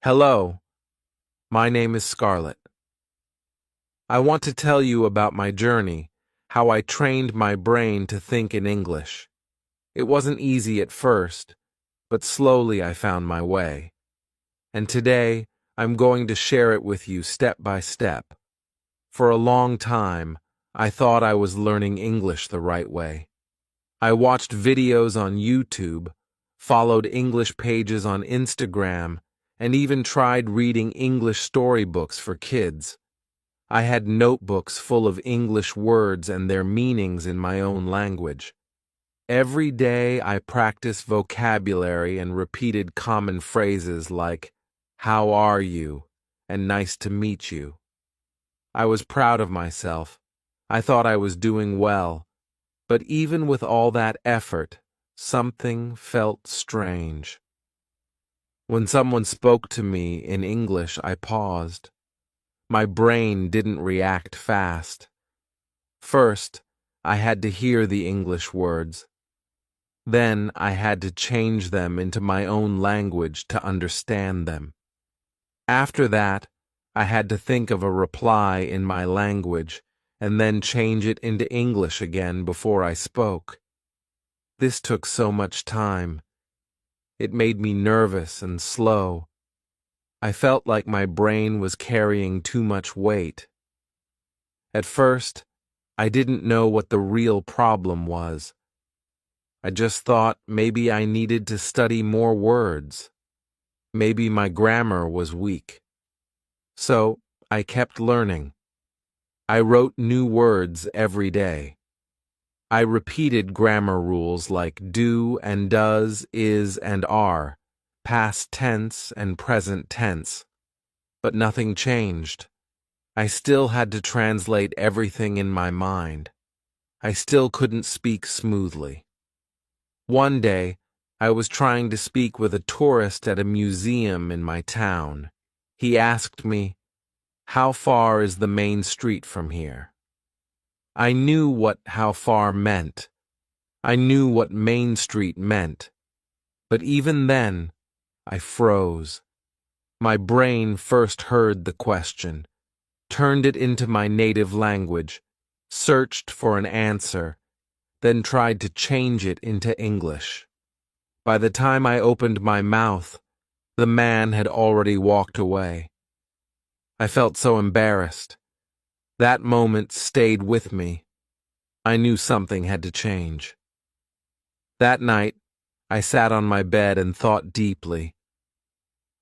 Hello, my name is Scarlett. I want to tell you about my journey, how I trained my brain to think in English. It wasn't easy at first, but slowly I found my way. And today, I'm going to share it with you step by step. For a long time, I thought I was learning English the right way. I watched videos on YouTube, followed English pages on Instagram, and even tried reading English storybooks for kids. I had notebooks full of English words and their meanings in my own language. Every day I practiced vocabulary and repeated common phrases like, "How are you?" and "Nice to meet you." I was proud of myself. I thought I was doing well. But even with all that effort, something felt strange. When someone spoke to me in English, I paused. My brain didn't react fast. First, I had to hear the English words. Then I had to change them into my own language to understand them. After that, I had to think of a reply in my language and then change it into English again before I spoke. This took so much time. It made me nervous and slow. I felt like my brain was carrying too much weight. At first, I didn't know what the real problem was. I just thought maybe I needed to study more words. Maybe my grammar was weak. So I kept learning. I wrote new words every day. I repeated grammar rules like do and does, is and are, past tense and present tense. But nothing changed. I still had to translate everything in my mind. I still couldn't speak smoothly. One day, I was trying to speak with a tourist at a museum in my town. He asked me, "How far is the main street from here?" I knew what how far meant. I knew what Main Street meant. But even then, I froze. My brain first heard the question, turned it into my native language, searched for an answer, then tried to change it into English. By the time I opened my mouth, the man had already walked away. I felt so embarrassed. That moment stayed with me. I knew something had to change. That night, I sat on my bed and thought deeply.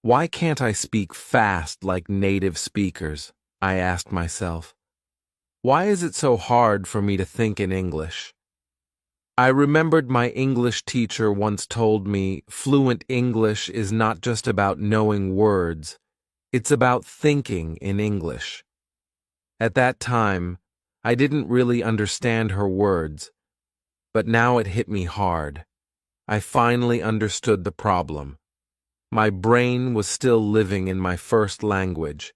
Why can't I speak fast like native speakers? I asked myself. Why is it so hard for me to think in English? I remembered my English teacher once told me fluent English is not just about knowing words, it's about thinking in English. At that time, I didn't really understand her words, but now it hit me hard. I finally understood the problem. My brain was still living in my first language.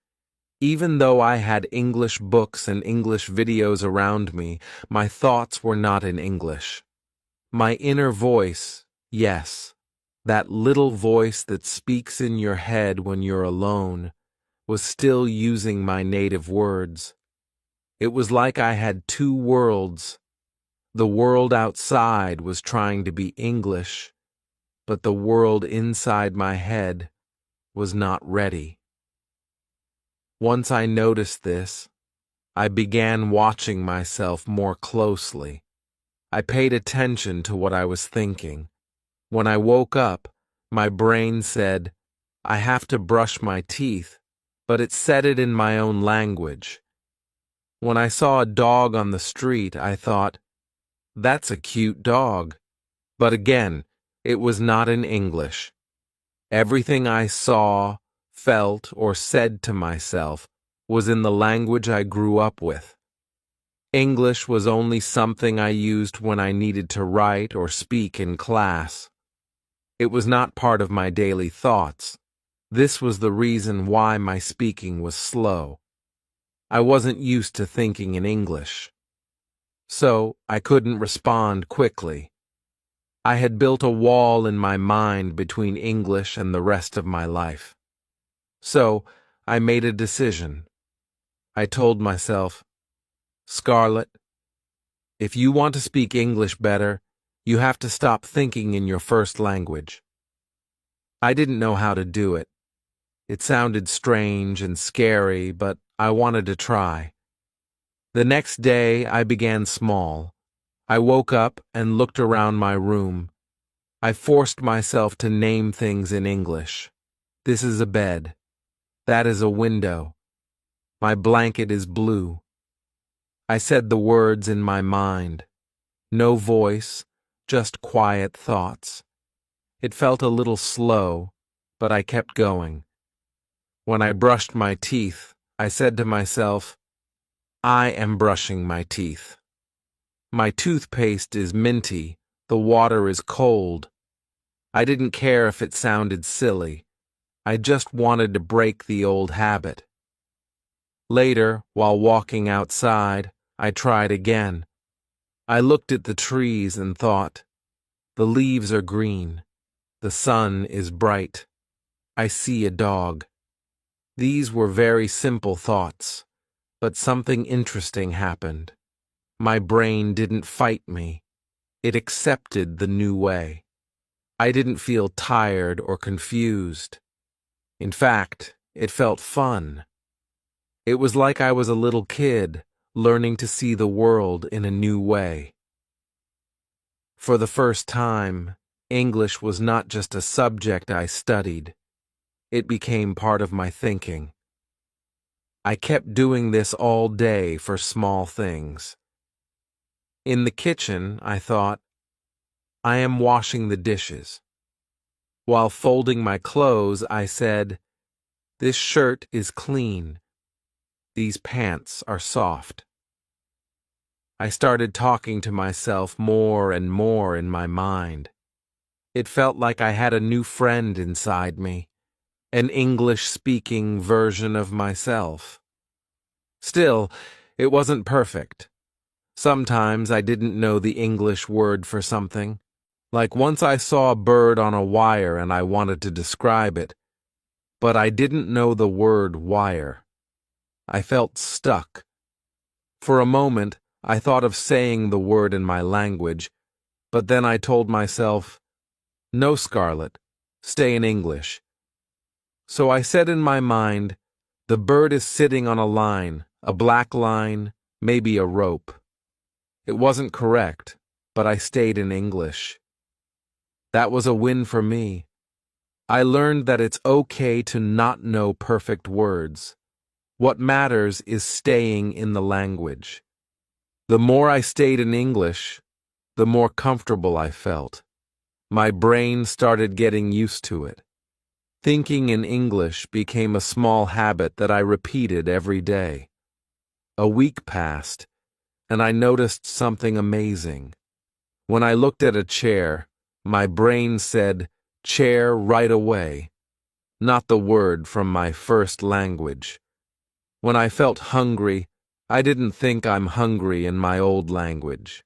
Even though I had English books and English videos around me, my thoughts were not in English. My inner voice, yes, that little voice that speaks in your head when you're alone, was still using my native words. It was like I had two worlds. The world outside was trying to be English, but the world inside my head was not ready. Once I noticed this, I began watching myself more closely. I paid attention to what I was thinking. When I woke up, my brain said, "I have to brush my teeth," but it said it in my own language. When I saw a dog on the street, I thought, "That's a cute dog." But again, it was not in English. Everything I saw, felt, or said to myself was in the language I grew up with. English was only something I used when I needed to write or speak in class. It was not part of my daily thoughts. This was the reason why my speaking was slow. I wasn't used to thinking in English. So I couldn't respond quickly. I had built a wall in my mind between English and the rest of my life. So I made a decision. I told myself, Scarlett, if you want to speak English better, you have to stop thinking in your first language. I didn't know how to do it. It sounded strange and scary, but I wanted to try. The next day, I began small. I woke up and looked around my room. I forced myself to name things in English. This is a bed. That is a window. My blanket is blue. I said the words in my mind. No voice, just quiet thoughts. It felt a little slow, but I kept going. When I brushed my teeth, I said to myself, I am brushing my teeth. My toothpaste is minty, the water is cold. I didn't care if it sounded silly. I just wanted to break the old habit. Later, while walking outside, I tried again. I looked at the trees and thought, the leaves are green. The sun is bright. I see a dog. These were very simple thoughts, but something interesting happened. My brain didn't fight me. It accepted the new way. I didn't feel tired or confused. In fact, it felt fun. It was like I was a little kid, learning to see the world in a new way. For the first time, English was not just a subject I studied. It became part of my thinking. I kept doing this all day for small things. In the kitchen, I thought, I am washing the dishes. While folding my clothes, I said, this shirt is clean. These pants are soft. I started talking to myself more and more in my mind. It felt like I had a new friend inside me, an English-speaking version of myself. Still, it wasn't perfect. Sometimes I didn't know the English word for something. Like once I saw a bird on a wire and I wanted to describe it, but I didn't know the word wire. I felt stuck. For a moment, I thought of saying the word in my language, but then I told myself, no, Scarlett, stay in English. So I said in my mind, the bird is sitting on a line, a black line, maybe a rope. It wasn't correct, but I stayed in English. That was a win for me. I learned that it's okay to not know perfect words. What matters is staying in the language. The more I stayed in English, the more comfortable I felt. My brain started getting used to it. Thinking in English became a small habit that I repeated every day. A week passed, and I noticed something amazing. When I looked at a chair, my brain said, chair right away, not the word from my first language. When I felt hungry, I didn't think I'm hungry in my old language.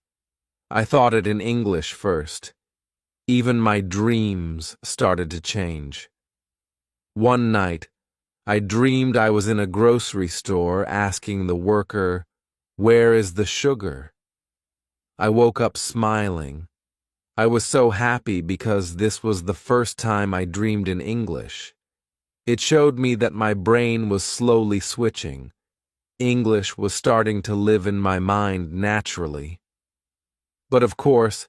I thought it in English first. Even my dreams started to change. One night, I dreamed I was in a grocery store asking the worker, "Where is the sugar?" I woke up smiling. I was so happy because this was the first time I dreamed in English. It showed me that my brain was slowly switching. English was starting to live in my mind naturally. But of course,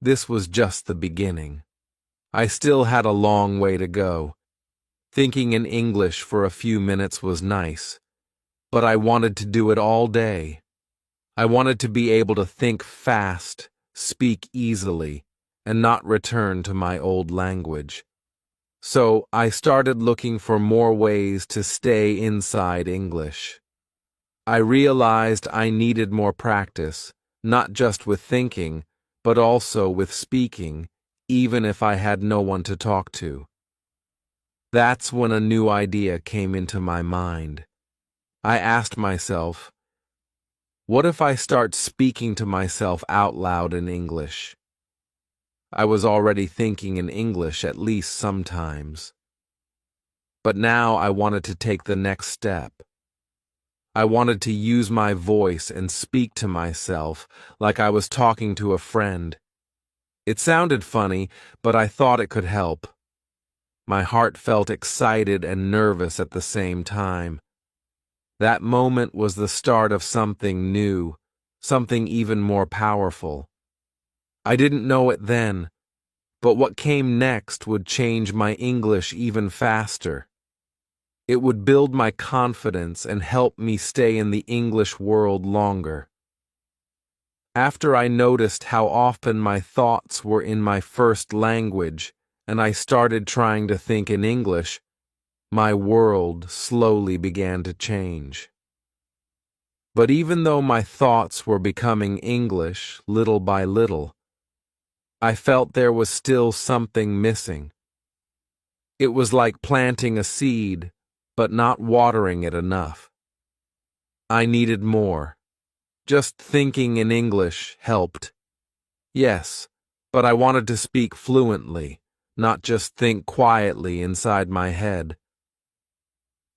this was just the beginning. I still had a long way to go. Thinking in English for a few minutes was nice, but I wanted to do it all day. I wanted to be able to think fast, speak easily, and not return to my old language. So I started looking for more ways to stay inside English. I realized I needed more practice, not just with thinking, but also with speaking, even if I had no one to talk to. That's when a new idea came into my mind. I asked myself, what if I start speaking to myself out loud in English? I was already thinking in English at least sometimes. But now I wanted to take the next step. I wanted to use my voice and speak to myself like I was talking to a friend. It sounded funny, but I thought it could help. My heart felt excited and nervous at the same time. That moment was the start of something new, something even more powerful. I didn't know it then, but what came next would change my English even faster. It would build my confidence and help me stay in the English world longer. After I noticed how often my thoughts were in my first language and I started trying to think in English, my world slowly began to change. But even though my thoughts were becoming English little by little, I felt there was still something missing. It was like planting a seed, but not watering it enough. I needed more. Just thinking in English helped. Yes, but I wanted to speak fluently, not just think quietly inside my head.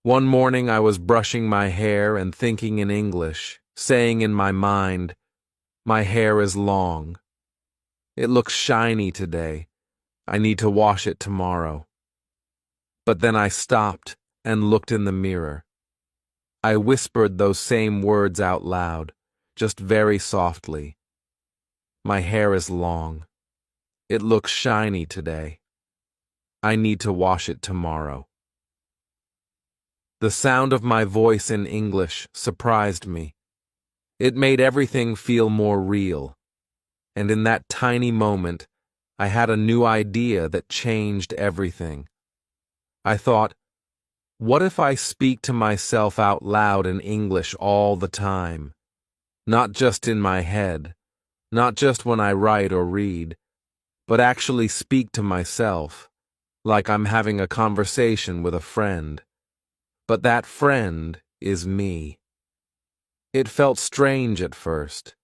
One morning I was brushing my hair and thinking in English, saying in my mind, "My hair is long. It looks shiny today. I need to wash it tomorrow." But then I stopped and looked in the mirror. I whispered those same words out loud, just very softly. "My hair is long. It looks shiny today. I need to wash it tomorrow." The sound of my voice in English surprised me. It made everything feel more real. And in that tiny moment, I had a new idea that changed everything. I thought, what if I speak to myself out loud in English all the time? Not just in my head, not just when I write or read, but actually speak to myself, like I'm having a conversation with a friend. But that friend is me. It felt strange at first.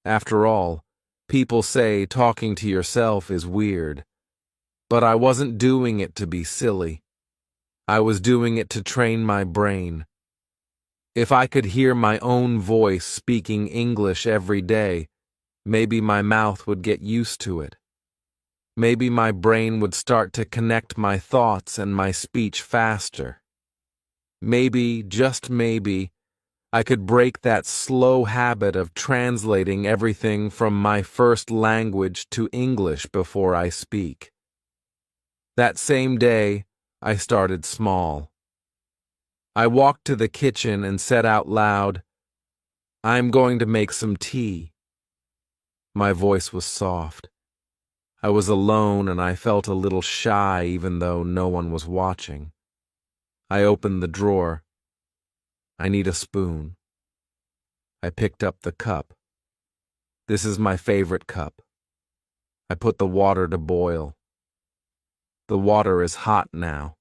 After all, people say talking to yourself is weird. But I wasn't doing it to be silly. I was doing it to train my brain. If I could hear my own voice speaking English every day, maybe my mouth would get used to it. Maybe my brain would start to connect my thoughts and my speech faster. Maybe, just maybe, I could break that slow habit of translating everything from my first language to English before I speak. That same day, I started small. I walked to the kitchen and said out loud, "I'm going to make some tea." My voice was soft. I was alone and I felt a little shy even though no one was watching. I opened the drawer. "I need a spoon." I picked up the cup. "This is my favorite cup." I put the water to boil. "The water is hot now."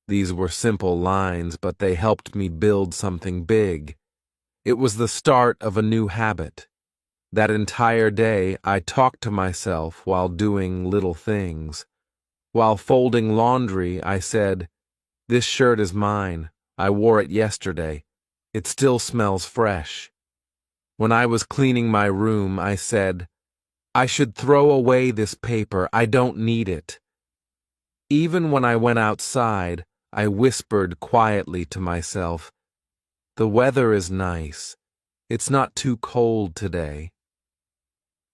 These were simple lines, but they helped me build something big. It was the start of a new habit. That entire day, I talked to myself while doing little things. While folding laundry, I said, "This shirt is mine. I wore it yesterday. It still smells fresh." When I was cleaning my room, I said, "I should throw away this paper. I don't need it." Even when I went outside, I whispered quietly to myself, "The weather is nice. It's not too cold today."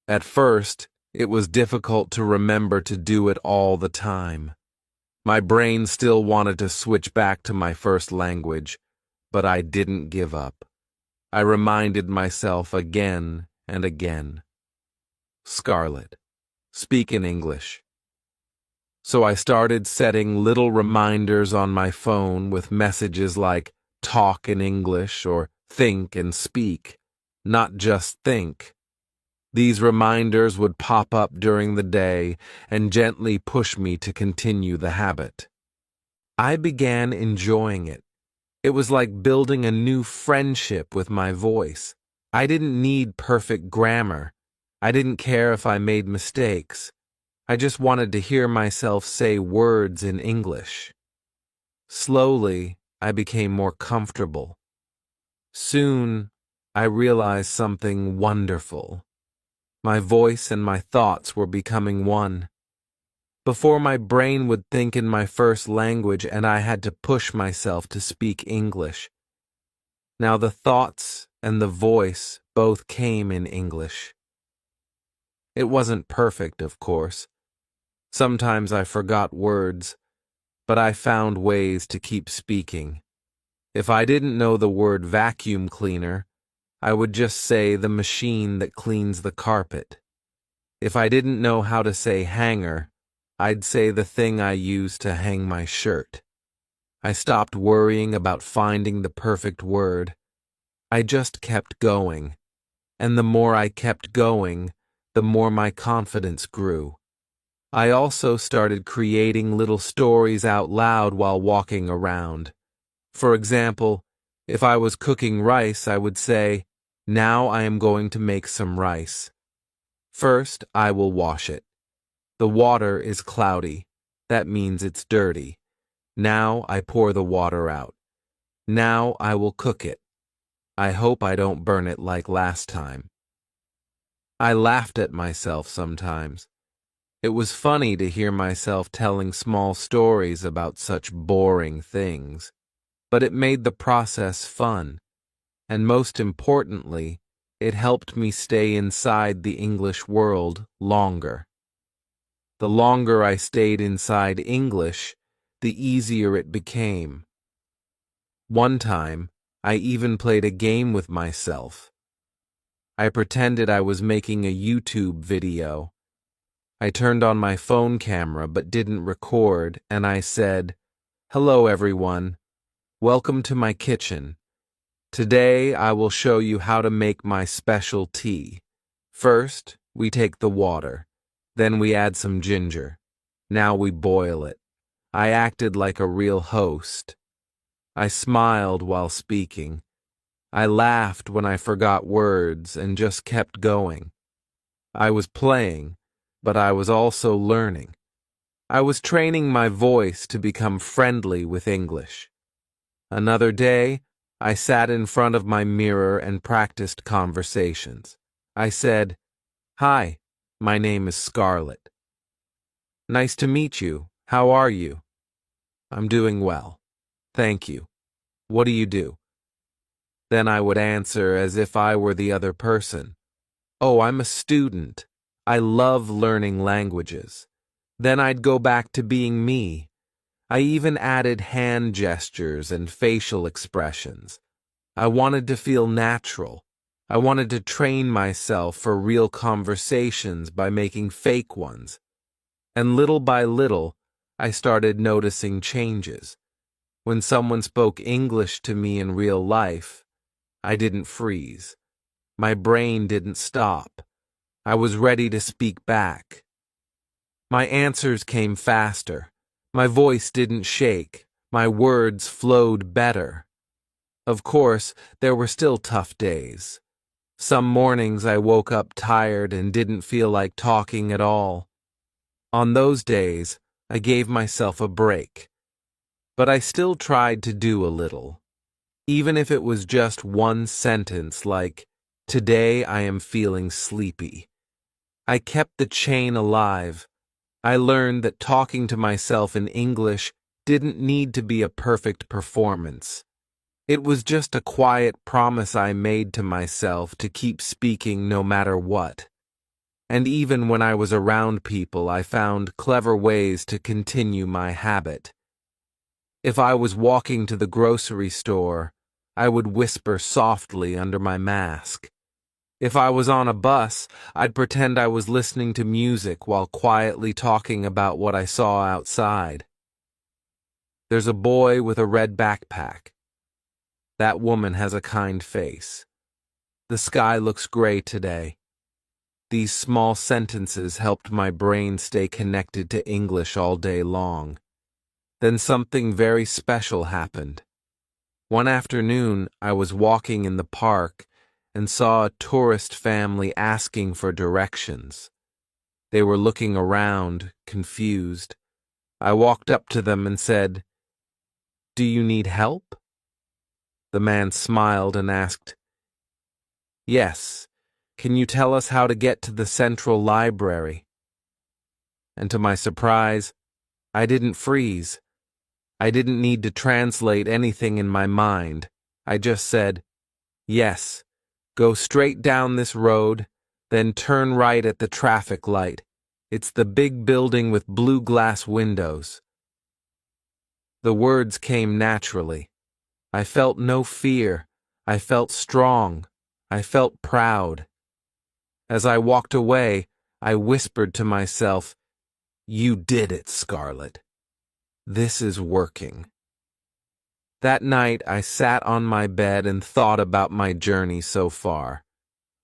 At first, it was difficult to remember to do it all the time. My brain still wanted to switch back to my first language, but I didn't give up. I reminded myself again and again. Scarlett, speak in English. So I started setting little reminders on my phone with messages like talk in English or think and speak, not just think. These reminders would pop up during the day and gently push me to continue the habit. I began enjoying it. It was like building a new friendship with my voice. I didn't need perfect grammar. I didn't care if I made mistakes. I just wanted to hear myself say words in English. Slowly, I became more comfortable. Soon, I realized something wonderful. My voice and my thoughts were becoming one. Before, my brain would think in my first language and I had to push myself to speak English. Now the thoughts and the voice both came in English. It wasn't perfect, of course. Sometimes I forgot words, but I found ways to keep speaking. If I didn't know the word vacuum cleaner, I would just say the machine that cleans the carpet. If I didn't know how to say hanger, I'd say the thing I use to hang my shirt. I stopped worrying about finding the perfect word. I just kept going, and the more I kept going, the more my confidence grew. I also started creating little stories out loud while walking around. For example, if I was cooking rice, I would say, "Now I am going to make some rice. First, I will wash it. The water is cloudy. That means it's dirty. Now I pour the water out. Now I will cook it. I hope I don't burn it like last time." I laughed at myself sometimes. It was funny to hear myself telling small stories about such boring things, but it made the process fun, and most importantly, it helped me stay inside the English world longer. The longer I stayed inside English, the easier it became. One time, I even played a game with myself. I pretended I was making a YouTube video. I turned on my phone camera but didn't record, and I said, "Hello everyone, welcome to my kitchen. Today I will show you how to make my special tea. First, we take the water. Then we add some ginger. Now we boil it." I acted like a real host. I smiled while speaking. I laughed when I forgot words and just kept going. I was playing, but I was also learning. I was training my voice to become friendly with English. Another day, I sat in front of my mirror and practiced conversations. I said, "Hi, my name is Scarlett." "Nice to meet you. How are you?" "I'm doing well. Thank you. What do you do?" Then I would answer as if I were the other person. "Oh, I'm a student. I love learning languages." Then I'd go back to being me. I even added hand gestures and facial expressions. I wanted to feel natural. I wanted to train myself for real conversations by making fake ones. And little by little, I started noticing changes. When someone spoke English to me in real life, I didn't freeze. My brain didn't stop. I was ready to speak back. My answers came faster. My voice didn't shake. My words flowed better. Of course, there were still tough days. Some mornings I woke up tired and didn't feel like talking at all. On those days, I gave myself a break. But I still tried to do a little. Even if it was just one sentence like, "Today I am feeling sleepy." I kept the chain alive. I learned that talking to myself in English didn't need to be a perfect performance. It was just a quiet promise I made to myself to keep speaking no matter what. And even when I was around people, I found clever ways to continue my habit. If I was walking to the grocery store, I would whisper softly under my mask. If I was on a bus, I'd pretend I was listening to music while quietly talking about what I saw outside. There's a boy with a red backpack. That woman has a kind face. The sky looks gray today. These small sentences helped my brain stay connected to English all day long. Then something very special happened. One afternoon, I was walking in the park and saw a tourist family asking for directions. They were looking around, confused. I walked up to them and said, Do you need help? The man smiled and asked, Yes. Can you tell us how to get to the central library? And to my surprise, I didn't freeze. I didn't need to translate anything in my mind. I just said, Yes. Go straight down this road, then turn right at the traffic light. It's the big building with blue glass windows. The words came naturally. I felt no fear. I felt strong. I felt proud. As I walked away, I whispered to myself, You did it, Scarlett. This is working. That night, I sat on my bed and thought about my journey so far.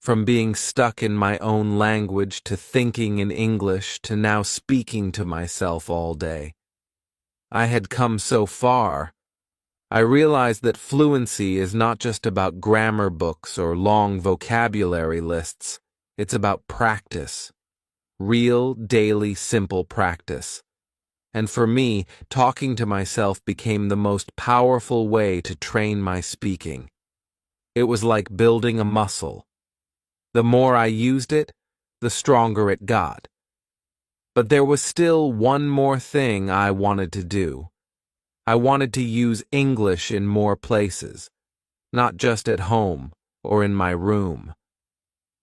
From being stuck in my own language to thinking in English to now speaking to myself all day. I had come so far. I realized that fluency is not just about grammar books or long vocabulary lists. It's about practice. Real, daily, simple practice. And for me, talking to myself became the most powerful way to train my speaking. It was like building a muscle. The more I used it, the stronger it got. But there was still one more thing I wanted to do. I wanted to use English in more places, not just at home or in my room.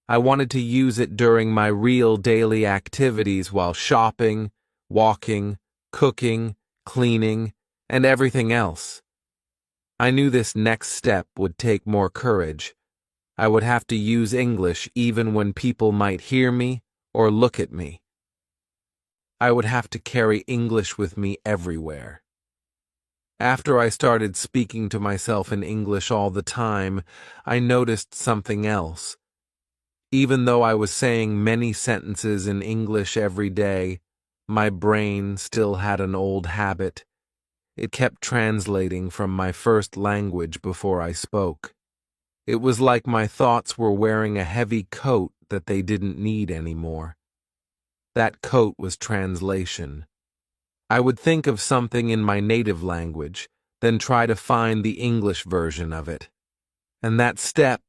I wanted to use it during my real daily activities while shopping, walking, cooking, cleaning, and everything else. I knew this next step would take more courage. I would have to use English even when people might hear me or look at me. I would have to carry English with me everywhere. After I started speaking to myself in English all the time, I noticed something else. Even though I was saying many sentences in English every day, my brain still had an old habit. It kept translating from my first language before I spoke. It was like my thoughts were wearing a heavy coat that they didn't need anymore. That coat was translation. I would think of something in my native language, then try to find the English version of it. And that step,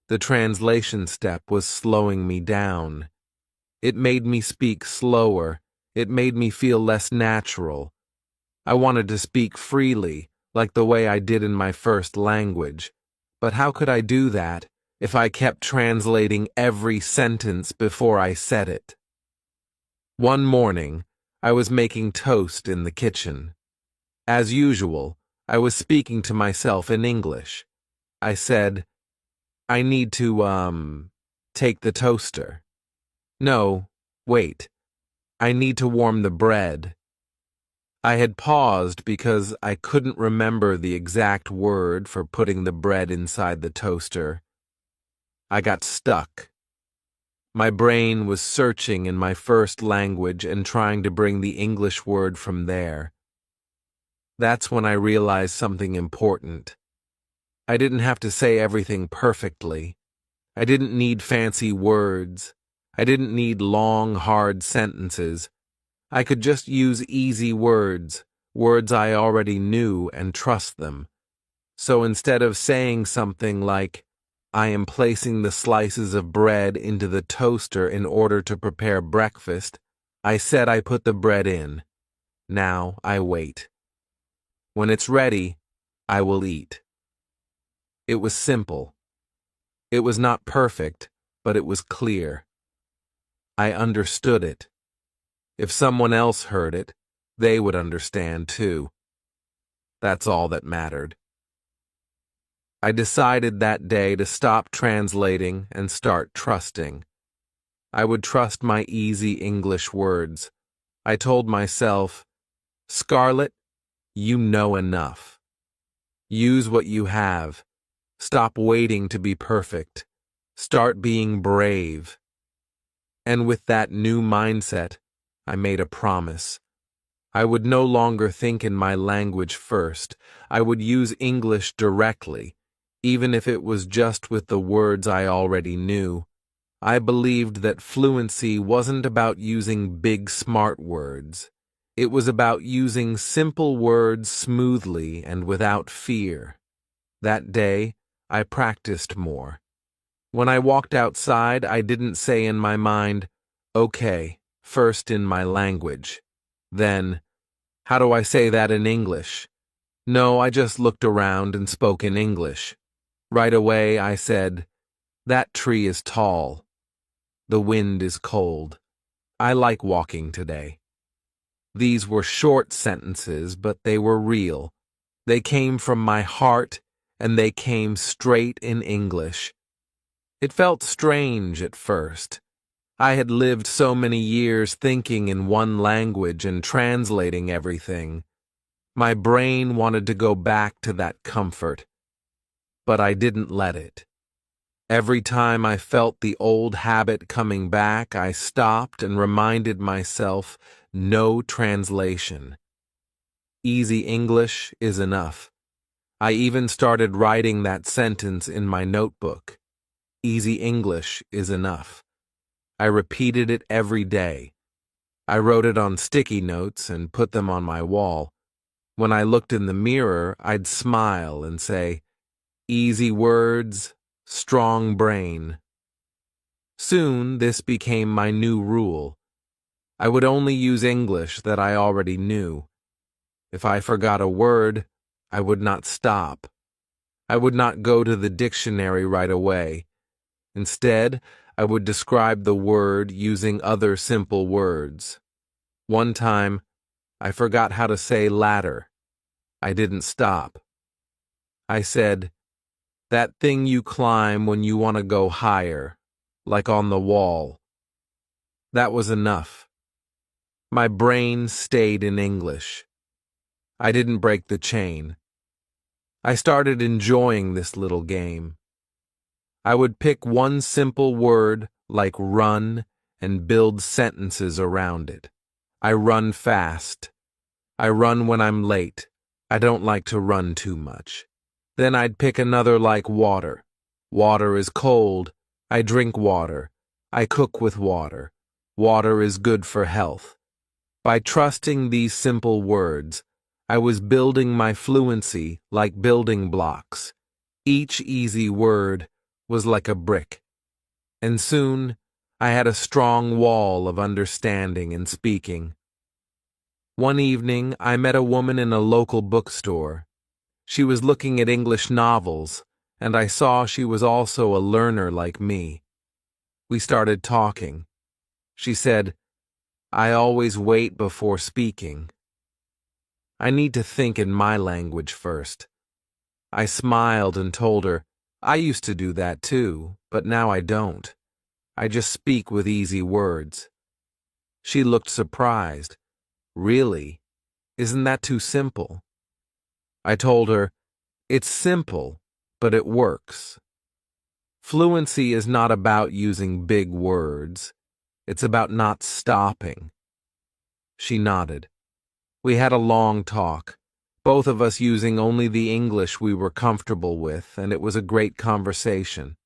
the translation step, was slowing me down. It made me speak slower. It made me feel less natural. I wanted to speak freely, like the way I did in my first language. But how could I do that if I kept translating every sentence before I said it? One morning, I was making toast in the kitchen. As usual, I was speaking to myself in English. I said, I need to, take the toaster. No, wait. I need to warm the bread. I had paused because I couldn't remember the exact word for putting the bread inside the toaster. I got stuck. My brain was searching in my first language and trying to bring the English word from there. That's when I realized something important. I didn't have to say everything perfectly. I didn't need fancy words. I didn't need long, hard sentences. I could just use easy words, words I already knew, and trust them. So instead of saying something like, I am placing the slices of bread into the toaster in order to prepare breakfast, I said I put the bread in. Now I wait. When it's ready, I will eat. It was simple. It was not perfect, but it was clear. I understood it. If someone else heard it, they would understand too. That's all that mattered. I decided that day to stop translating and start trusting. I would trust my easy English words. I told myself, Scarlett, you know enough. Use what you have. Stop waiting to be perfect. Start being brave. And with that new mindset, I made a promise. I would no longer think in my language first. I would use English directly, even if it was just with the words I already knew. I believed that fluency wasn't about using big, smart words. It was about using simple words smoothly and without fear. That day, I practiced more. When I walked outside, I didn't say in my mind, "Okay," first in my language. Then, "How do I say that in English?" No, I just looked around and spoke in English. Right away, I said, "That tree is tall. The wind is cold. I like walking today." These were short sentences, but they were real. They came from my heart, and they came straight in English. It felt strange at first. I had lived so many years thinking in one language and translating everything. My brain wanted to go back to that comfort, but I didn't let it. Every time I felt the old habit coming back, I stopped and reminded myself, no translation. Easy English is enough. I even started writing that sentence in my notebook. Easy English is enough. I repeated it every day. I wrote it on sticky notes and put them on my wall. When I looked in the mirror, I'd smile and say, "Easy words, strong brain." Soon, this became my new rule. I would only use English that I already knew. If I forgot a word, I would not stop. I would not go to the dictionary right away. Instead, I would describe the word using other simple words. One time, I forgot how to say ladder. I didn't stop. I said, "That thing you climb when you want to go higher, like on the wall." That was enough. My brain stayed in English. I didn't break the chain. I started enjoying this little game. I would pick one simple word, like run, and build sentences around it. I run fast. I run when I'm late. I don't like to run too much. Then I'd pick another like water. Water is cold. I drink water. I cook with water. Water is good for health. By trusting these simple words, I was building my fluency like building blocks. Each easy word was like a brick. And soon, I had a strong wall of understanding and speaking. One evening, I met a woman in a local bookstore. She was looking at English novels, and I saw she was also a learner like me. We started talking. She said, "I always wait before speaking. I need to think in my language first." I smiled and told her, "I used to do that too, but now I don't. I just speak with easy words." She looked surprised. "Really? Isn't that too simple?" I told her, "It's simple, but it works." Fluency is not about using big words. It's about not stopping. She nodded. We had a long talk, both of us using only the English we were comfortable with, and it was a great conversation.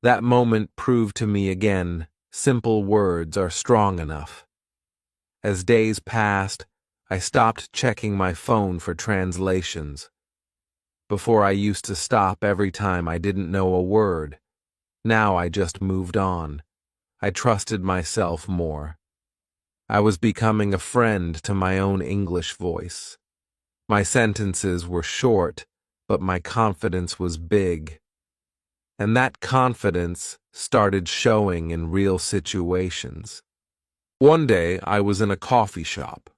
That moment proved to me again, simple words are strong enough. As days passed, I stopped checking my phone for translations. Before I used to stop every time I didn't know a word. Now I just moved on. I trusted myself more. I was becoming a friend to my own English voice. My sentences were short, but my confidence was big. And that confidence started showing in real situations. One day I was in a coffee shop.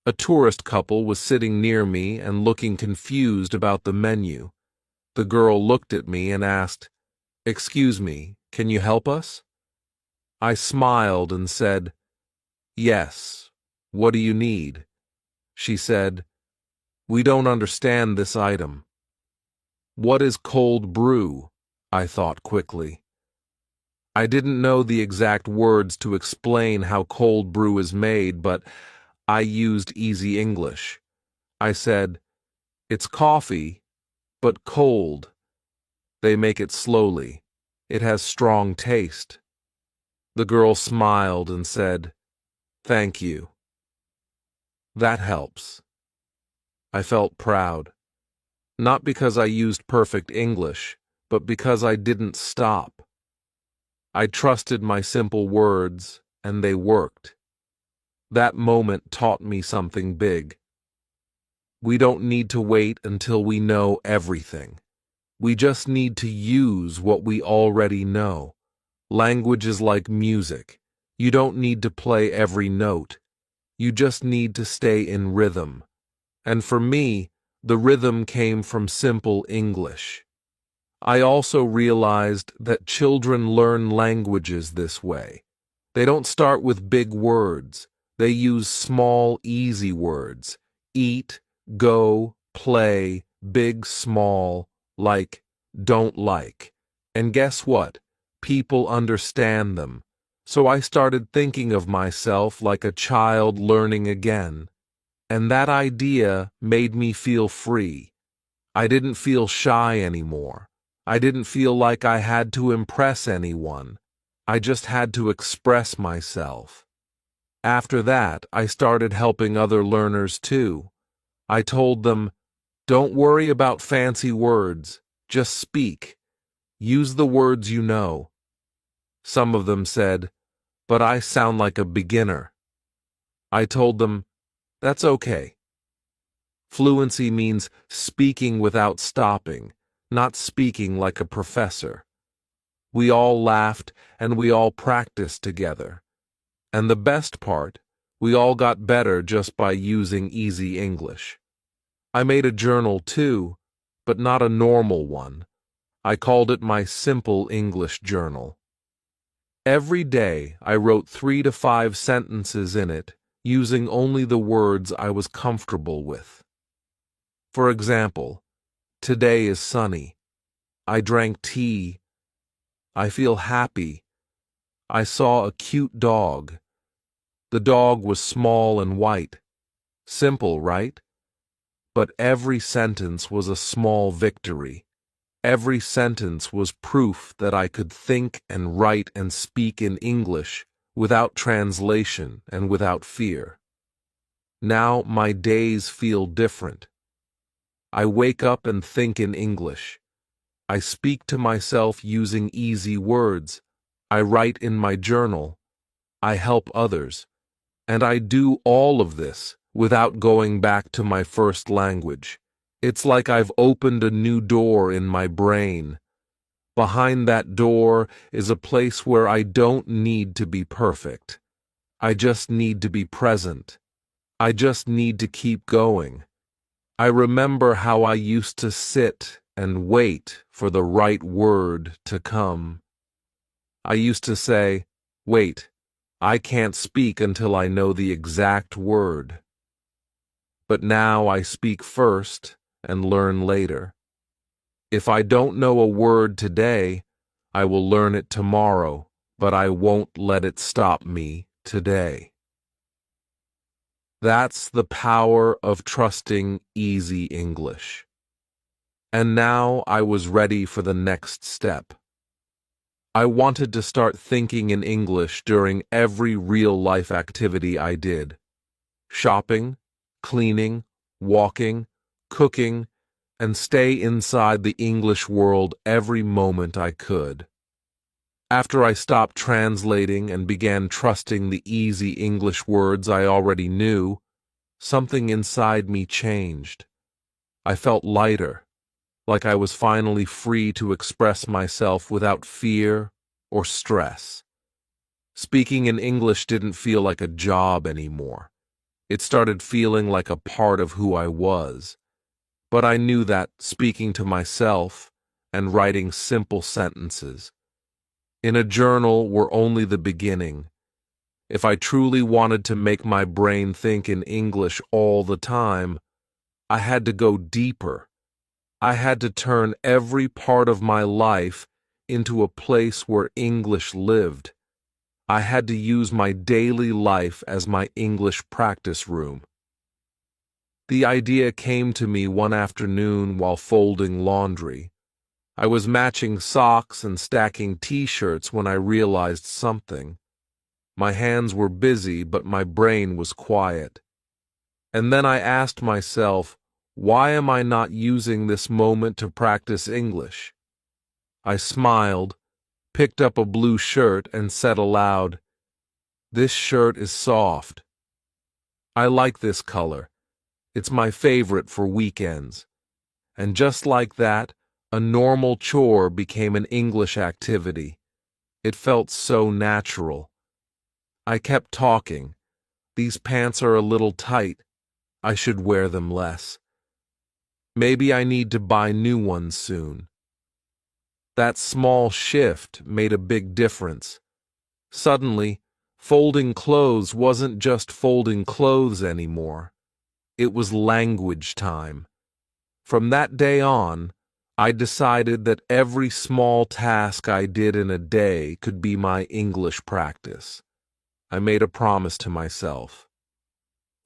A tourist couple was sitting near me and looking confused about the menu. The girl looked at me and asked, "Excuse me, can you help us?" I smiled and said, "Yes. What do you need?" She said, "We don't understand this item." "What is cold brew?" I thought quickly. I didn't know the exact words to explain how cold brew is made, but I used easy English. I said, "It's coffee, but cold. They make it slowly. It has strong taste." The girl smiled and said, "Thank you." That helps. I felt proud. Not because I used perfect English, but because I didn't stop. I trusted my simple words, and they worked. That moment taught me something big. We don't need to wait until we know everything. We just need to use what we already know. Language is like music. You don't need to play every note. You just need to stay in rhythm. And for me, the rhythm came from simple English. I also realized that children learn languages this way. They don't start with big words. They use small, easy words. Eat, go, play, big, small, like, don't like. And guess what? People understand them. So I started thinking of myself like a child learning again. And that idea made me feel free. I didn't feel shy anymore. I didn't feel like I had to impress anyone. I just had to express myself. After that, I started helping other learners too. I told them, don't worry about fancy words, just speak. Use the words you know. Some of them said, but I sound like a beginner. I told them, that's okay. Fluency means speaking without stopping, not speaking like a professor. We all laughed and we all practiced together. And the best part, we all got better just by using easy English. I made a journal too, but not a normal one. I called it my Simple English Journal. Every day I wrote 3 to 5 sentences in it, using only the words I was comfortable with. For example, today is sunny. I drank tea. I feel happy. I saw a cute dog. The dog was small and white. Simple, right? But every sentence was a small victory. Every sentence was proof that I could think and write and speak in English without translation and without fear. Now my days feel different. I wake up and think in English. I speak to myself using easy words. I write in my journal. I help others. And I do all of this without going back to my first language. It's like I've opened a new door in my brain. Behind that door is a place where I don't need to be perfect. I just need to be present. I just need to keep going. I remember how I used to sit and wait for the right word to come. I used to say, wait, I can't speak until I know the exact word. But now I speak first and learn later. If I don't know a word today, I will learn it tomorrow, but I won't let it stop me today. That's the power of trusting easy English. And now I was ready for the next step. I wanted to start thinking in English during every real-life activity I did. Shopping, cleaning, walking, cooking, and stay inside the English world every moment I could. After I stopped translating and began trusting the easy English words I already knew, something inside me changed. I felt lighter, like I was finally free to express myself without fear or stress. Speaking in English didn't feel like a job anymore. It started feeling like a part of who I was. But I knew that speaking to myself and writing simple sentences in a journal were only the beginning. If I truly wanted to make my brain think in English all the time, I had to go deeper. I had to turn every part of my life into a place where English lived. I had to use my daily life as my English practice room. The idea came to me one afternoon while folding laundry. I was matching socks and stacking t-shirts when I realized something. My hands were busy, but my brain was quiet. And then I asked myself, why am I not using this moment to practice English? I smiled, picked up a blue shirt, and said aloud, "This shirt is soft. I like this color. It's my favorite for weekends." And just like that, a normal chore became an English activity. It felt so natural. I kept talking. "These pants are a little tight. I should wear them less. Maybe I need to buy new ones soon." That small shift made a big difference. Suddenly, folding clothes wasn't just folding clothes anymore. It was language time. From that day on, I decided that every small task I did in a day could be my English practice. I made a promise to myself.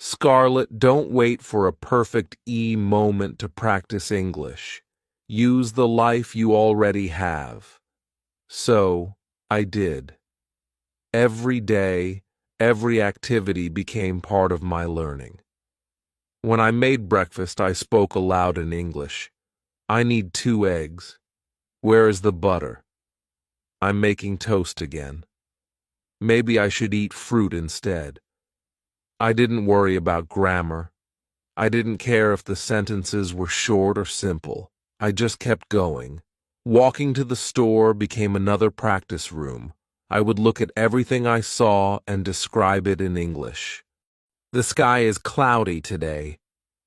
"Scarlett, don't wait for a perfect moment to practice English. Use the life you already have." So, I did. Every day, every activity became part of my learning. When I made breakfast, I spoke aloud in English. "I need 2 eggs. Where is the butter? I'm making toast again. Maybe I should eat fruit instead." I didn't worry about grammar. I didn't care if the sentences were short or simple. I just kept going. Walking to the store became another practice room. I would look at everything I saw and describe it in English. "The sky is cloudy today.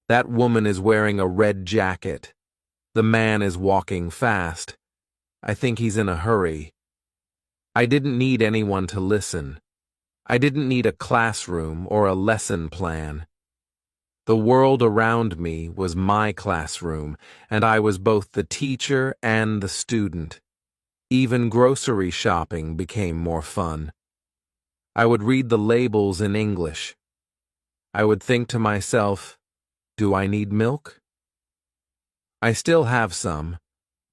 That woman is wearing a red jacket. The man is walking fast. I think he's in a hurry." I didn't need anyone to listen. I didn't need a classroom or a lesson plan. The world around me was my classroom, and I was both the teacher and the student. Even grocery shopping became more fun. I would read the labels in English. I would think to myself, "Do I need milk? I still have some,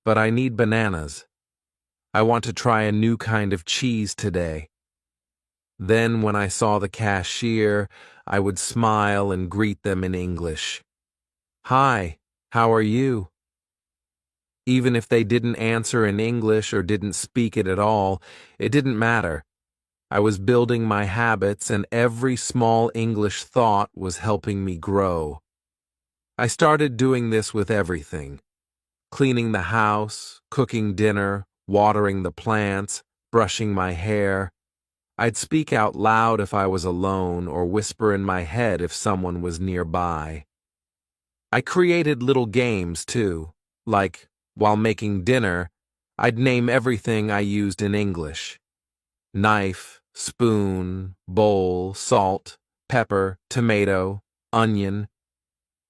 but I need bananas. I want to try a new kind of cheese today." Then when I saw the cashier, I would smile and greet them in English. "Hi, how are you?" Even if they didn't answer in English or didn't speak it at all, it didn't matter. I was building my habits, and every small English thought was helping me grow. I started doing this with everything: cleaning the house, cooking dinner, watering the plants, brushing my hair. I'd speak out loud if I was alone or whisper in my head if someone was nearby. I created little games, too, like, while making dinner, I'd name everything I used in English: knife, spoon, bowl, salt, pepper, tomato, onion.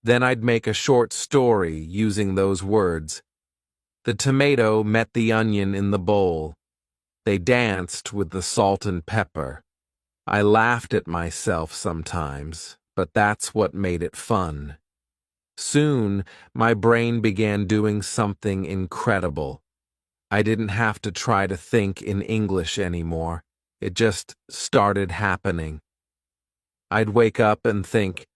Then I'd make a short story using those words. The tomato met the onion in the bowl. They danced with the salt and pepper. I laughed at myself sometimes, but that's what made it fun. Soon, my brain began doing something incredible. I didn't have to try to think in English anymore. It just started happening. I'd wake up and think,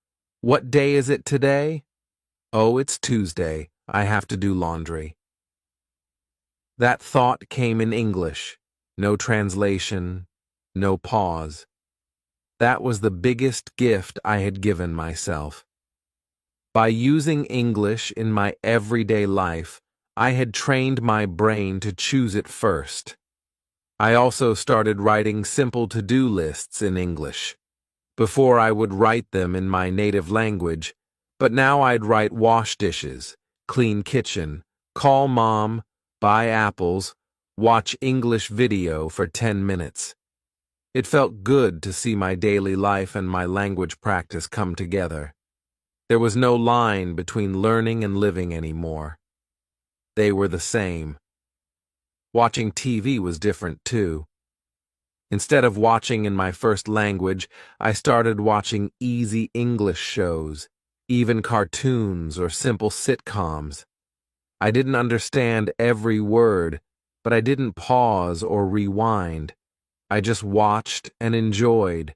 "What day is it today? Oh, it's Tuesday. I have to do laundry." That thought came in English. No translation, no pause. That was the biggest gift I had given myself. By using English in my everyday life, I had trained my brain to choose it first. I also started writing simple to-do lists in English. Before I would write them in my native language, but now I'd write wash dishes, clean kitchen, call mom, buy apples, watch English video for 10 minutes. It felt good to see my daily life and my language practice come together. There was no line between learning and living anymore. They were the same. Watching TV was different too. Instead of watching in my first language, I started watching easy English shows, even cartoons or simple sitcoms. I didn't understand every word, but I didn't pause or rewind. I just watched and enjoyed.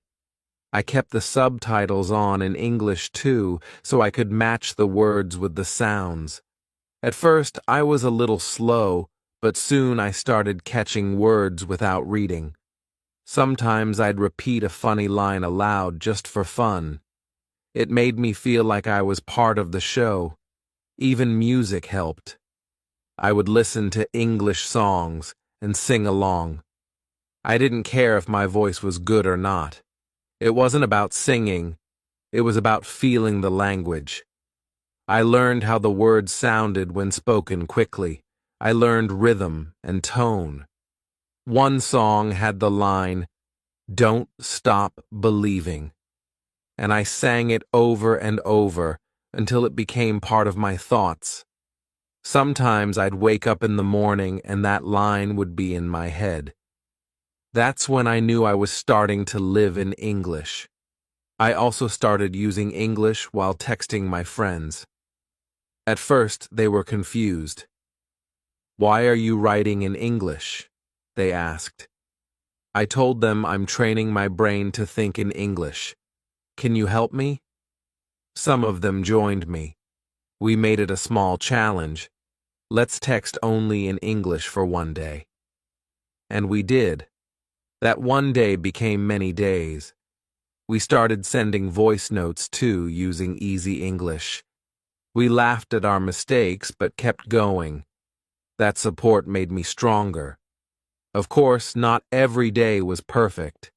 I kept the subtitles on in English too, so I could match the words with the sounds. At first, I was a little slow, but soon I started catching words without reading. Sometimes I'd repeat a funny line aloud just for fun. It made me feel like I was part of the show. Even music helped. I would listen to English songs and sing along. I didn't care if my voice was good or not. It wasn't about singing, it was about feeling the language. I learned how the words sounded when spoken quickly. I learned rhythm and tone. One song had the line, "Don't stop believing," and I sang it over and over until it became part of my thoughts. Sometimes I'd wake up in the morning and that line would be in my head. That's when I knew I was starting to live in English. I also started using English while texting my friends. At first, they were confused. "Why are you writing in English?" they asked. I told them I'm training my brain to think in English. "Can you help me?" Some of them joined me. We made it a small challenge. Let's text only in English for one day. And we did. That one day became many days. We started sending voice notes too, using easy English. We laughed at our mistakes but kept going. That support made me stronger. Of course, not every day was perfect.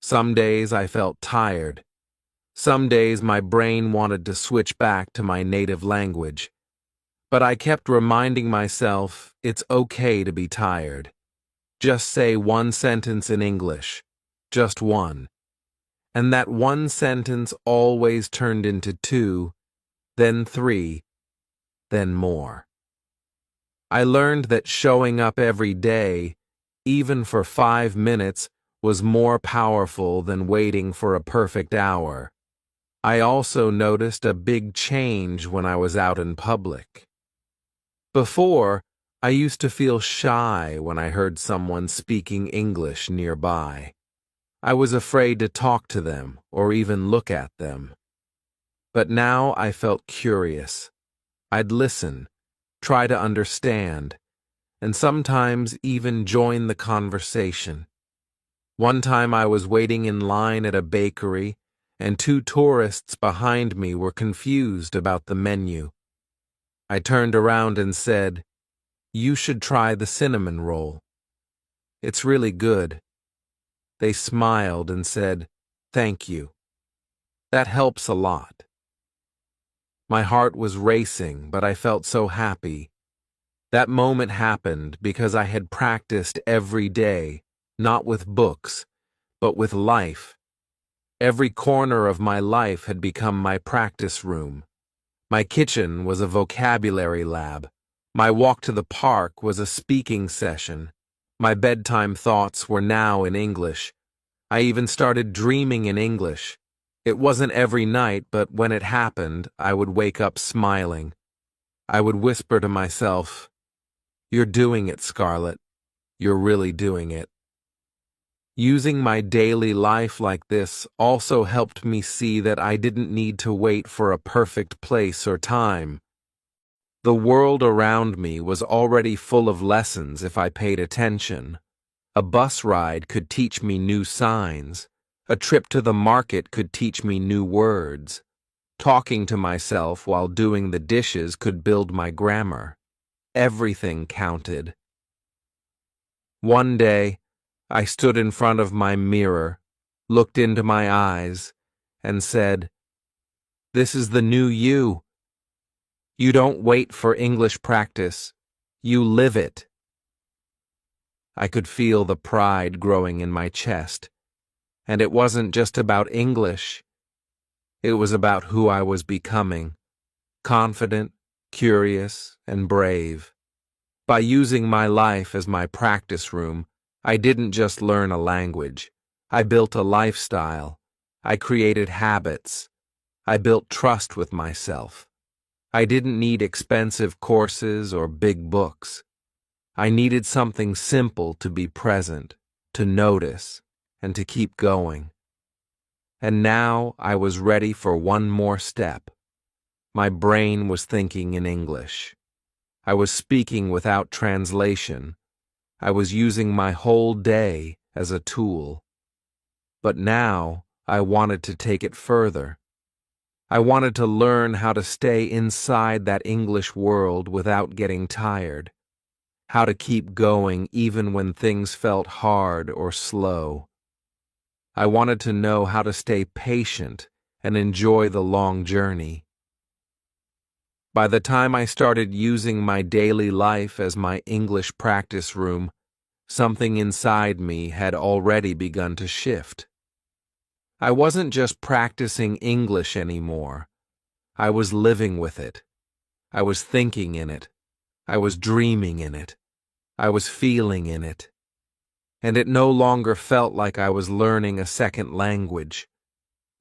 Some days I felt tired. Some days my brain wanted to switch back to my native language. But I kept reminding myself it's okay to be tired. Just say one sentence in English. Just one. And that one sentence always turned into two, then three, then more. I learned that showing up every day, even for 5 minutes, was more powerful than waiting for a perfect hour. I also noticed a big change when I was out in public. Before, I used to feel shy when I heard someone speaking English nearby. I was afraid to talk to them or even look at them. But now I felt curious. I'd listen, try to understand, and sometimes even join the conversation. One time I was waiting in line at a bakery, and 2 tourists behind me were confused about the menu. I turned around and said, "You should try the cinnamon roll. It's really good." They smiled and said, "Thank you." That helps a lot. My heart was racing, but I felt so happy. That moment happened because I had practiced every day, not with books, but with life. Every corner of my life had become my practice room. My kitchen was a vocabulary lab. My walk to the park was a speaking session. My bedtime thoughts were now in English. I even started dreaming in English. It wasn't every night, but when it happened, I would wake up smiling. I would whisper to myself, "You're doing it, Scarlett. You're really doing it." Using my daily life like this also helped me see that I didn't need to wait for a perfect place or time. The world around me was already full of lessons if I paid attention. A bus ride could teach me new signs. A trip to the market could teach me new words. Talking to myself while doing the dishes could build my grammar. Everything counted. One day, I stood in front of my mirror, looked into my eyes, and said, "This is the new you. You don't wait for English practice. You live it." I could feel the pride growing in my chest. And it wasn't just about English. It was about who I was becoming. Confident, curious, and brave. By using my life as my practice room, I didn't just learn a language. I built a lifestyle. I created habits. I built trust with myself. I didn't need expensive courses or big books. I needed something simple to be present, to notice, and to keep going. And now I was ready for one more step. My brain was thinking in English. I was speaking without translation. I was using my whole day as a tool. But now I wanted to take it further. I wanted to learn how to stay inside that English world without getting tired, how to keep going even when things felt hard or slow. I wanted to know how to stay patient and enjoy the long journey. By the time I started using my daily life as my English practice room, something inside me had already begun to shift. I wasn't just practicing English anymore. I was living with it. I was thinking in it. I was dreaming in it. I was feeling in it. And it no longer felt like I was learning a second language.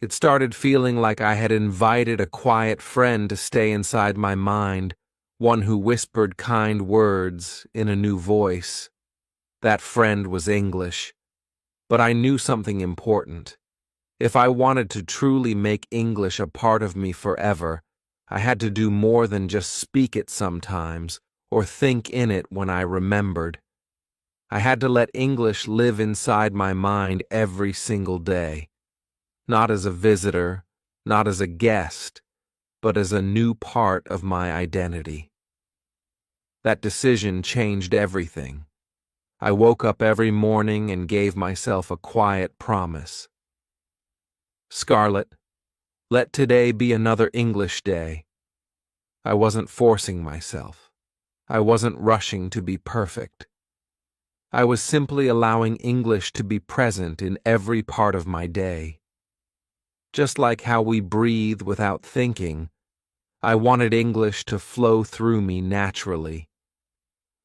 It started feeling like I had invited a quiet friend to stay inside my mind, one who whispered kind words in a new voice. That friend was English. But I knew something important. If I wanted to truly make English a part of me forever, I had to do more than just speak it sometimes or think in it when I remembered. I had to let English live inside my mind every single day, not as a visitor, not as a guest, but as a new part of my identity. That decision changed everything. I woke up every morning and gave myself a quiet promise. Scarlett, let today be another English day. I wasn't forcing myself. I wasn't rushing to be perfect. I was simply allowing English to be present in every part of my day. Just like how we breathe without thinking, I wanted English to flow through me naturally.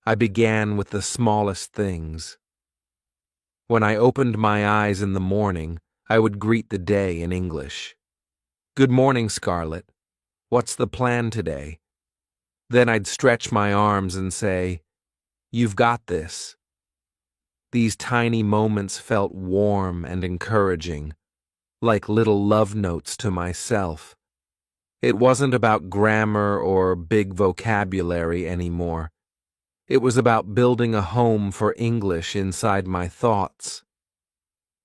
I began with the smallest things. When I opened my eyes in the morning, I would greet the day in English. Good morning, Scarlett. What's the plan today? Then I'd stretch my arms and say, You've got this. These tiny moments felt warm and encouraging, like little love notes to myself. It wasn't about grammar or big vocabulary anymore. It was about building a home for English inside my thoughts.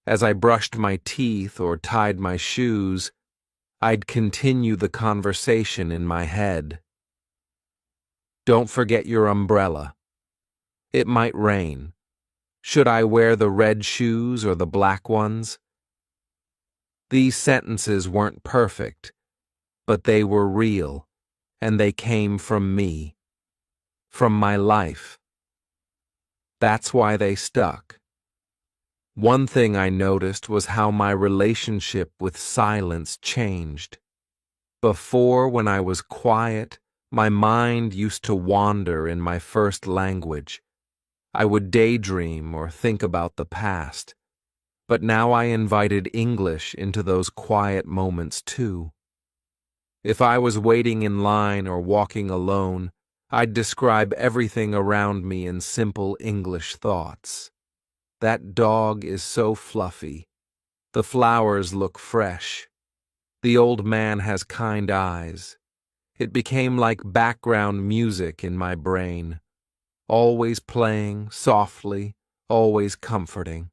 As I brushed my teeth or tied my shoes, I'd continue the conversation in my head. Don't forget your umbrella. It might rain. Should I wear the red shoes or the black ones? These sentences weren't perfect, but they were real, and they came from me, from my life. That's why they stuck. One thing I noticed was how my relationship with silence changed. Before, when I was quiet, my mind used to wander in my first language. I would daydream or think about the past. But now I invited English into those quiet moments too. If I was waiting in line or walking alone, I'd describe everything around me in simple English thoughts. That dog is so fluffy. The flowers look fresh. The old man has kind eyes. It became like background music in my brain, always playing softly, always comforting.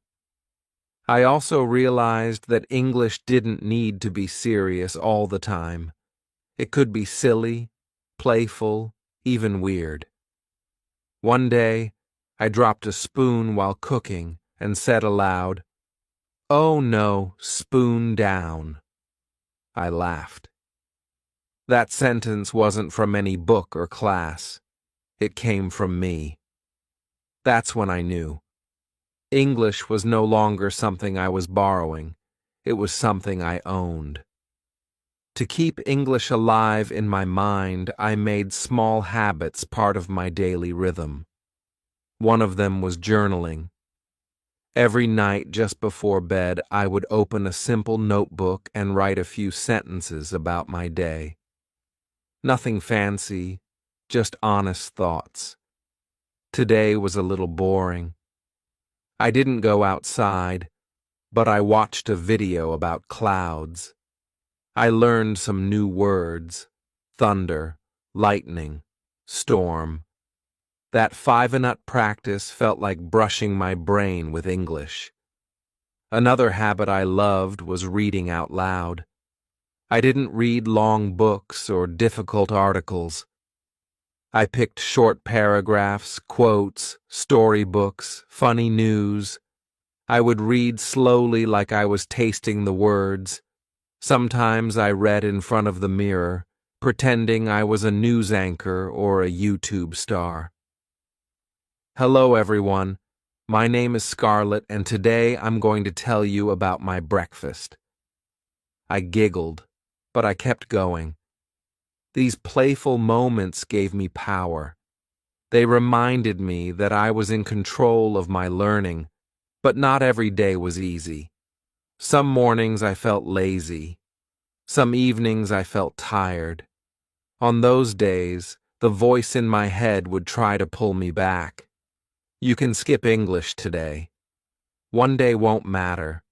I also realized that English didn't need to be serious all the time. It could be silly, playful, even weird. One day, I dropped a spoon while cooking and said aloud, "Oh no, spoon down." I laughed. That sentence wasn't from any book or class. It came from me. That's when I knew. English was no longer something I was borrowing. It was something I owned. To keep English alive in my mind, I made small habits part of my daily rhythm. One of them was journaling. Every night just before bed, I would open a simple notebook and write a few sentences about my day. Nothing fancy, just honest thoughts. Today was a little boring. I didn't go outside. but I watched a video about clouds. I learned some new words: thunder, lightning, storm. That 5-minute practice felt like brushing my brain with English. Another habit I loved was reading out loud. I didn't read long books or difficult articles. I picked short paragraphs, quotes, storybooks, funny news. I would read slowly like I was tasting the words. Sometimes I read in front of the mirror, pretending I was a news anchor or a YouTube star. Hello, everyone. My name is Scarlett, and today I'm going to tell you about my breakfast. I giggled, but I kept going. These playful moments gave me power. They reminded me that I was in control of my learning, but not every day was easy. Some mornings I felt lazy. Some evenings I felt tired. On those days, the voice in my head would try to pull me back. You can skip English today. One day won't matter.